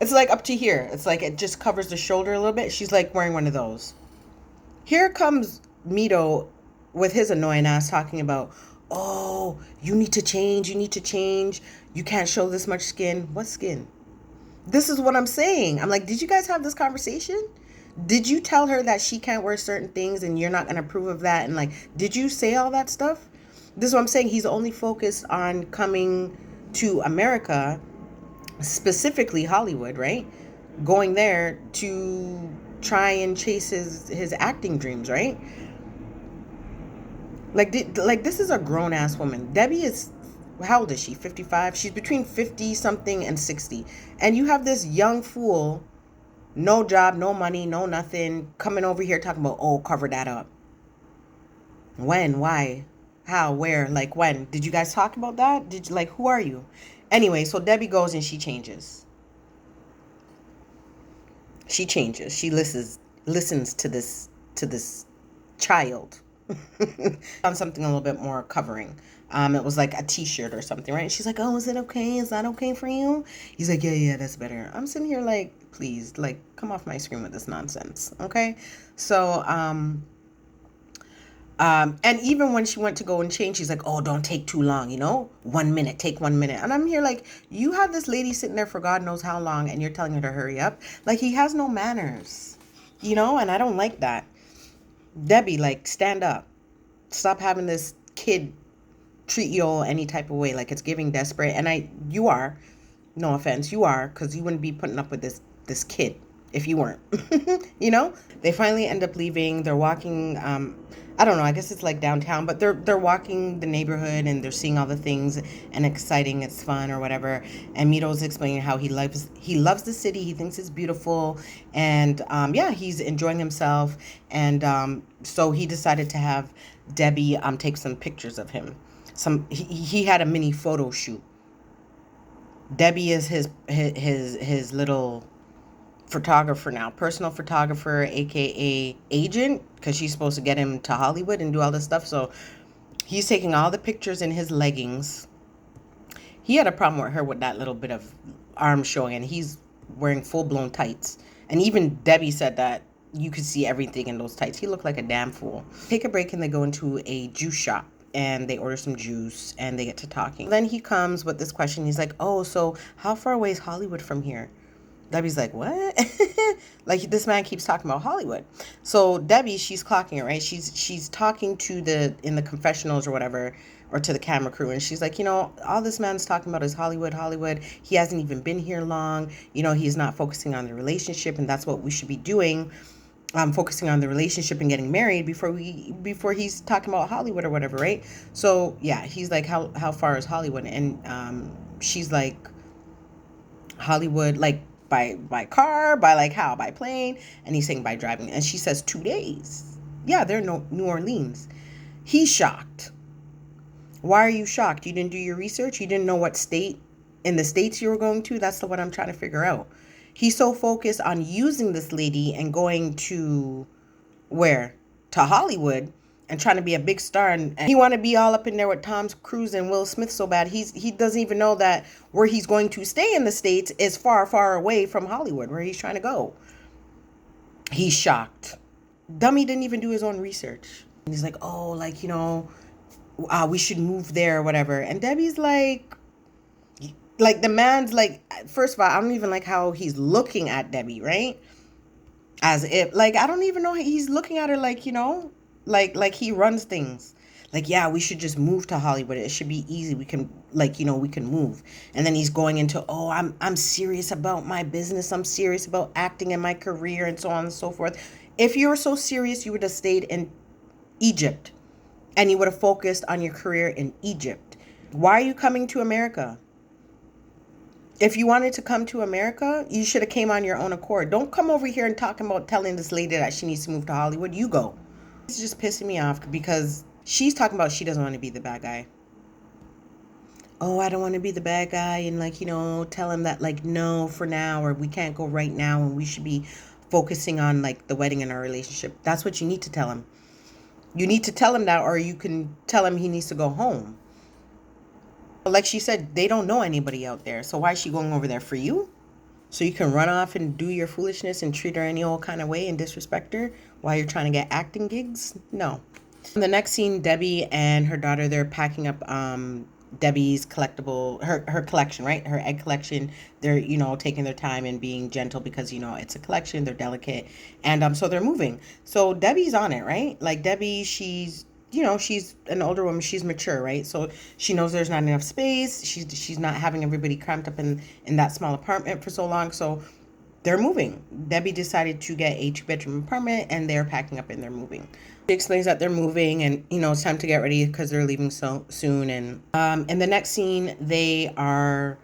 it's like up to here. It's like it just covers the shoulder a little bit. She's like wearing one of those. Here comes Mido with his annoying ass talking about, oh, you need to change, you need to change. You can't show this much skin. What skin? This is what I'm saying. I'm like, did you guys have this conversation? Did you tell her that she can't wear certain things and you're not going to approve of that? And like, did you say all that stuff? This is what I'm saying. He's only focused on coming to America, specifically Hollywood, right? Going there to try and chase his acting dreams, right? Like this is a grown ass woman. Debby is, how old is she? 55? She's between 50 something and 60. And you have this young fool, no job, no money, no nothing, coming over here talking about, oh, cover that up. When? Why? How? Where? Like, when? Did you guys talk about that? Did you, like, who are you? Anyway, so Debby goes and she changes. She changes. She listens to this child on something a little bit more covering. It was like a t-shirt or something, right? And she's like, oh, is it okay? Is that okay for you? He's like, yeah, that's better. I'm sitting here like, please, like, come off my screen with this nonsense, okay? So, and even when she went to go and change, she's like, oh, don't take too long, 1 minute, take 1 minute. And I'm here like, you have this lady sitting there for God knows how long, and you're telling her to hurry up. Like, he has no manners, and I don't like that. Debby, like, stand up. Stop having this kid treat you all any type of way. Like, it's giving desperate. And you are, no offense, you are, because you wouldn't be putting up with this kid if you weren't. They finally end up leaving. They're walking, I don't know, I guess it's like downtown, but they're walking the neighborhood and they're seeing all the things and exciting, it's fun or whatever. And Mido's explaining how he loves the city, he thinks it's beautiful, and yeah, he's enjoying himself. And so he decided to have Debby take some pictures of him. He had a mini photo shoot. Debby is his little photographer now, personal photographer, aka agent, because she's supposed to get him to Hollywood and do all this stuff. So he's taking all the pictures in his leggings. He had a problem with her with that little bit of arm showing, and he's wearing full-blown tights. And even Debby said that you could see everything in those tights. He looked like a damn fool. Take a break and they go into a juice shop and they order some juice and they get to talking. Then he comes with this question. He's like, oh, so how far away is Hollywood from here? Debby's like, what? Like, this man keeps talking about Hollywood. So Debby, she's clocking it, right? She's talking to in the confessionals or whatever, or to the camera crew. And she's like, all this man's talking about is Hollywood, Hollywood. He hasn't even been here long. He's not focusing on the relationship. And that's what we should be doing. Focusing on the relationship and getting married before he's talking about Hollywood or whatever, right? So yeah, he's like, how far is Hollywood? And she's like, Hollywood, like, by car, by like how? By plane? And he's saying by driving. And she says 2 days. Yeah, they're in New Orleans. He's shocked. Why are you shocked? You didn't do your research? You didn't know what state in the States you were going to? That's what I'm trying to figure out. He's so focused on using this lady and going to where? To Hollywood and trying to be a big star. And he want to be all up in there with Tom Cruise and Will Smith so bad. He doesn't even know that where he's going to stay in the States is far, far away from Hollywood, where he's trying to go. He's shocked. Dummy didn't even do his own research. And he's like, oh, like, we should move there or whatever. And Debby's like the man's like, first of all, I don't even like how he's looking at Debby, right? As if, like, I don't even know, he's looking at her like, like he runs things. Like, yeah, we should just move to Hollywood. It should be easy. We can like, you know, we can move. And then he's going into, oh, I'm serious about my business. I'm serious about acting in my career and so on and so forth. If you were so serious, you would have stayed in Egypt and you would have focused on your career in Egypt. Why are you coming to America? If you wanted to come to America, you should have came on your own accord. Don't come over here and talking about telling this lady that she needs to move to Hollywood. You go. It's just pissing me off because she's talking about she doesn't want to be the bad guy. Oh, I don't want to be the bad guy and, like, you know, tell him that, like, no, for now, or we can't go right now and we should be focusing on, like, the wedding and our relationship. That's what you need to tell him. You need to tell him that, or you can tell him he needs to go home. Like she said, they don't know anybody out there. So why is she going over there? For you? So you can run off and do your foolishness and treat her any old kind of way and disrespect her while you're trying to get acting gigs? No. In the next scene, Debbie and her daughter, they're packing up Debbie's collectible, her collection, right? Her egg collection. They're, you know, taking their time and being gentle because, you know, it's a collection. They're delicate. And so they're moving. So Debbie's on it, right? Like Debbie, she's, you know, she's an older woman. She's mature, right? So she knows there's not enough space. She's not having everybody cramped up in that small apartment for so long. So they're moving. Debbie decided to get a 2-bedroom apartment and they're packing up and they're moving. She explains that they're moving and, you know, it's time to get ready because they're leaving so soon. And in the next scene, they are,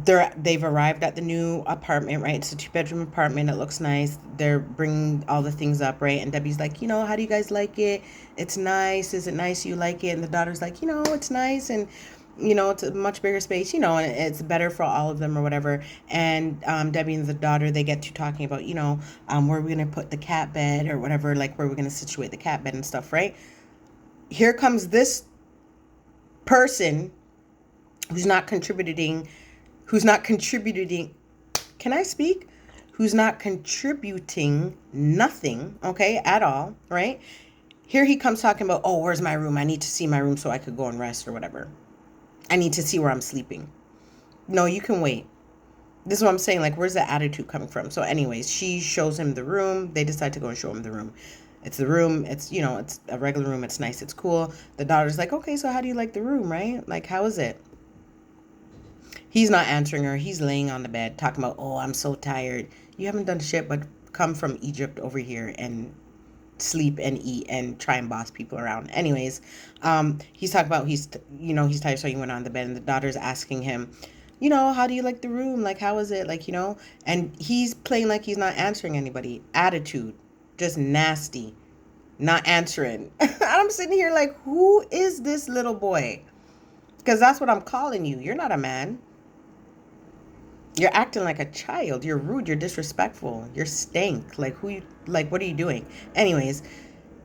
they've arrived at the new apartment, right? It's a 2-bedroom apartment. It looks nice. They're bringing all the things up, right? And Debbie's like, you know, how do you guys like it? It's nice. Is it nice you like it? And the daughter's like, you know, it's nice. And, you know, it's a much bigger space, you know, and it's better for all of them or whatever. And Debbie and the daughter, they get to talking about, you know, where we're going to put the cat bed or whatever, like where we're going to situate the cat bed and stuff, right? Here comes this person who's not contributing, can I speak? Who's not contributing nothing, okay, at all, right? Here he comes talking about, oh, where's my room? I need to see my room so I could go and rest or whatever. I need to see where I'm sleeping. No, you can wait. This is what I'm saying. Like, where's the attitude coming from? So anyways, she shows him the room. They decide to go and show him the room. It's the room. It's, you know, it's a regular room. It's nice. It's cool. The daughter's like, okay, so how do you like the room, right? Like, how is it? He's not answering her. He's laying on the bed talking about, oh, I'm so tired. You haven't done shit but come from Egypt over here and sleep and eat and try and boss people around. Anyways, he's talking about he's tired, so he went on the bed, and the daughter's asking him, you know, how do you like the room? Like, how is it? Like, you know, and he's playing like he's not answering anybody. Attitude, just nasty, not answering. I'm sitting here like, who is this little boy? Because that's what I'm calling you. You're not a man. You're acting like a child. You're rude. You're disrespectful. You're stank. Like, what are you doing? Anyways,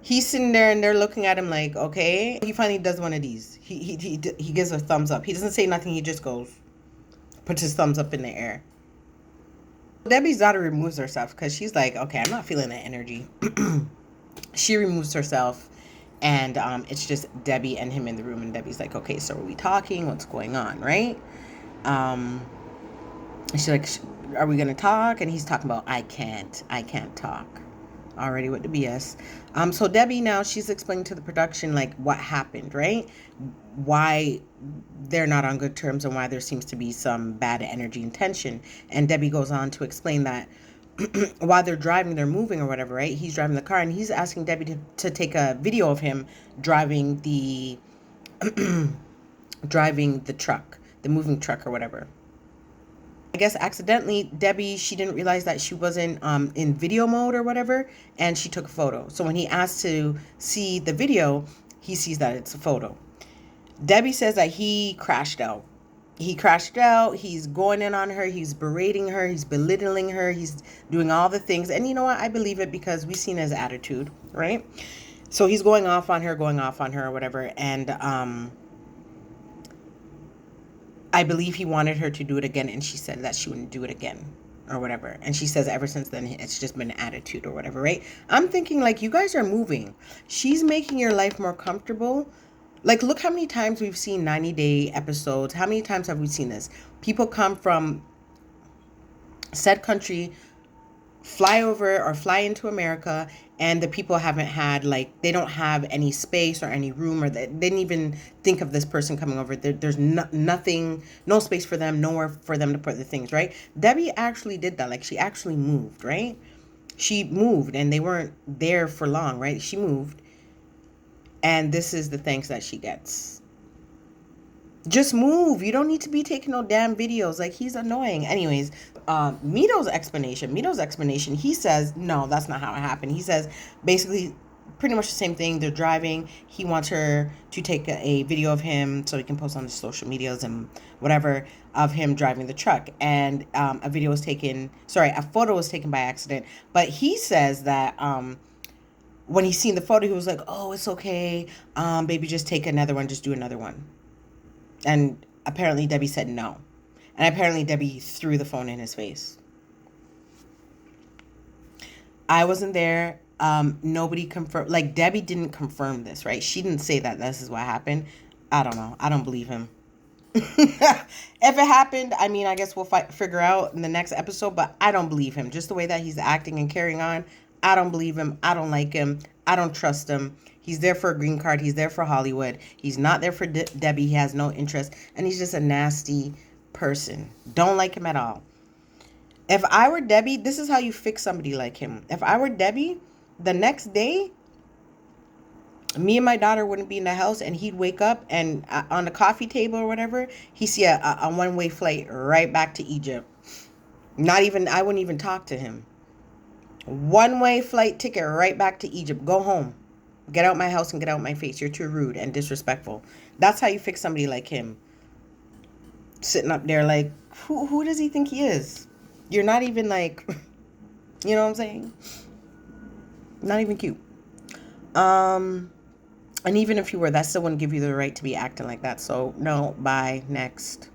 he's sitting there and they're looking at him like, okay. He finally does one of these. He gives a thumbs up. He doesn't say nothing. He just goes, puts his thumbs up in the air. Debbie's daughter removes herself because she's like, okay, I'm not feeling that energy. She removes herself and it's just Debbie and him in the room. And Debbie's like, okay, so are we talking? What's going on, right? She's like, are we going to talk? And he's talking about, I can't talk. Already with the BS. So Debbie now, she's explaining to the production, like, what happened, right? Why they're not on good terms and why there seems to be some bad energy and tension. And Debbie goes on to explain that while they're driving, they're moving or whatever, right? He's driving the car and he's asking Debbie to take a video of him driving the, driving the truck, the moving truck or whatever. I guess accidentally, Debbie, she didn't realize that she wasn't in video mode or whatever, and she took a photo. So when he asked to see the video, he sees that it's a photo. Debbie says that he crashed out. He's going in on her. He's berating her. He's belittling her. He's doing all the things. And you know what? I believe it because we've seen his attitude, right? So he's going off on her or whatever. And I believe he wanted her to do it again, and she said that she wouldn't do it again or whatever. And she says ever since then, it's just been an attitude or whatever, right? I'm thinking, like, you guys are moving. She's making your life more comfortable. Like, look how many times we've seen 90-day episodes. How many times have we seen this? People come from said country, fly over or fly into America, and the people haven't had, like, they don't have any space or any room, or they didn't even think of this person coming over. There's nothing, no space for them, nowhere for them to put the things, right? Debbie actually did that. Like, she actually moved, right? She moved, and they weren't there for long, right? She moved, and this is the thanks that she gets. Just move. You don't need to be taking no damn videos. Like, he's annoying. Anyways, Mido's explanation, he says, no, that's not how it happened. He says basically pretty much the same thing. They're driving. He wants her to take a video of him so he can post on his social medias and whatever, of him driving the truck. And a photo was taken by accident. But he says that when he seen the photo, he was like, oh, it's okay. Baby, just take another one. Just do another one. And apparently Debbie said no. And apparently Debbie threw the phone in his face. I wasn't there. Nobody confirmed. Like, Debbie didn't confirm this, right? She didn't say that this is what happened. I don't know. I don't believe him. If it happened, I mean, I guess we'll figure out in the next episode. But I don't believe him. Just the way that he's acting and carrying on. I don't believe him. I don't like him. I don't trust him. He's there for a green card. He's there for Hollywood. He's not there for Debbie. He has no interest. And he's just a nasty person. Don't like him at all. If I were Debbie, this is how you fix somebody like him. If I were Debbie, the next day, me and my daughter wouldn't be in the house, and he'd wake up and on the coffee table or whatever, he'd see a one-way flight right back to Egypt. I wouldn't even talk to him. One-way flight ticket right back to Egypt. Go home. Get out my house and get out my face. You're too rude and disrespectful. That's how you fix somebody like him. Sitting up there like, who does he think he is? You're not even like, you know what I'm saying? Not even cute. And even if you were, that still wouldn't give you the right to be acting like that. So no, bye, next.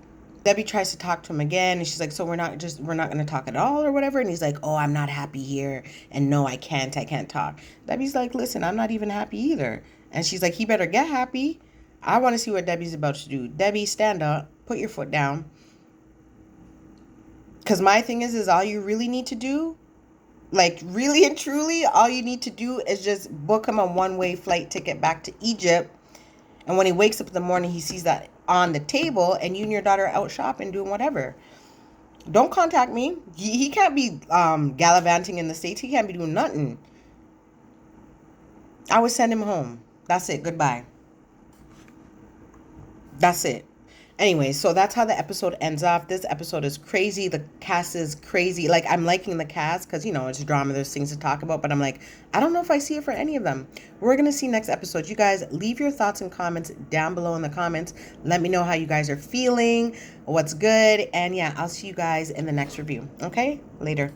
Debbie tries to talk to him again, and she's like, so we're not going to talk at all or whatever. And he's like, oh, I'm not happy here. And no, I can't talk. Debbie's like, listen, I'm not even happy either. And she's like, he better get happy. I want to see what Debbie's about to do. Debbie, stand up, put your foot down. Because my thing is all you really need to do, like really and truly, all you need to do is just book him a one-way flight ticket back to Egypt. And when he wakes up in the morning, he sees that on the table, and you and your daughter are out shopping, doing whatever. Don't contact me. He can't be gallivanting in the States. He can't be doing nothing. I would send him home. That's it. Goodbye. That's it. Anyway, so that's how the episode ends off. This episode is crazy. The cast is crazy. Like, I'm liking the cast because, you know, it's drama. There's things to talk about. But I'm like, I don't know if I see it for any of them. We're going to see next episode. You guys, leave your thoughts and comments down below in the comments. Let me know how you guys are feeling, what's good. And yeah, I'll see you guys in the next review. Okay? Later.